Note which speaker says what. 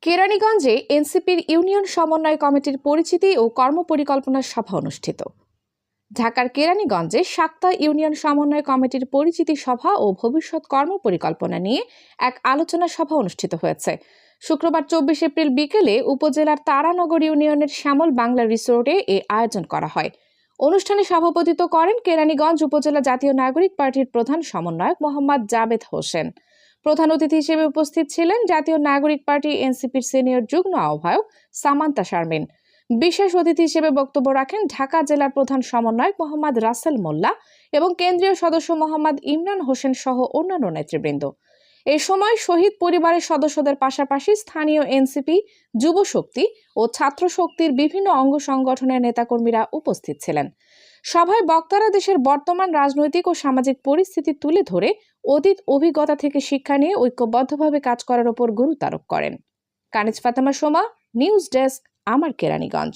Speaker 1: কেরানীগঞ্জে এনসিপির ইউনিয়ন সমন্বয় কমিটির পরিচিতি ও কর্মপরিকল্পনা সভা অনুষ্ঠিত। ঢাকার কেরানীগঞ্জে শাক্তা ইউনিয়ন সমন্বয় কমিটির পরিচিতি সভা ও ভবিষ্যৎ কর্মপরিকল্পনা নিয়ে এক আলোচনা সভা অনুষ্ঠিত হয়েছে। শুক্রবার 24 এপ্রিল বিকেলে উপজেলার তারানগর ইউনিয়নের শ্যামল বাংলা রিসোর্টে এ আয়োজন করা হয়। অনুষ্ঠানে সভাপতিত্ব করেন কেরানীগঞ্জ উপজেলা জাতীয় নাগরিক পার্টির প্রধান সমন্বয়ক মোহাম্মদ জাবেদ হোসেন। প্রধান অতিথি হিসেবে উপস্থিত ছিলেন জাতীয় নাগরিক পার্টি এনসিপির সিনিয়র যুগ্ম আহ্বায়ক সামান্তা শারমিন। বিশেষ অতিথি হিসেবে বক্তব্য রাখেন ঢাকা জেলার প্রধান সমন্বয়ক মোহাম্মদ রাসেল মোল্লা এবং কেন্দ্রীয় সদস্য মোহাম্মদ ইমরান হোসেন সহ অন্যান্য নেতৃবৃন্দ। এ সময় শহীদ পরিবারের সদস্যদের পাশাপাশি স্থানীয় এনসিপি, যুব শক্তি ও ছাত্র শক্তির বিভিন্ন অঙ্গ সংগঠনের নেতাকর্মীরা উপস্থিত ছিলেন। সভায় বক্তারা দেশের বর্তমান রাজনৈতিক ও সামাজিক পরিস্থিতি তুলে ধরে অতীত অভিজ্ঞতা থেকে শিক্ষা নিয়ে ঐক্যবদ্ধভাবে কাজ করার উপর গুরুত্ব আরোপ করেন। কানিজ ফাতেমা সোমা, নিউজ ডেস্ক, আমার কেরানীগঞ্জ।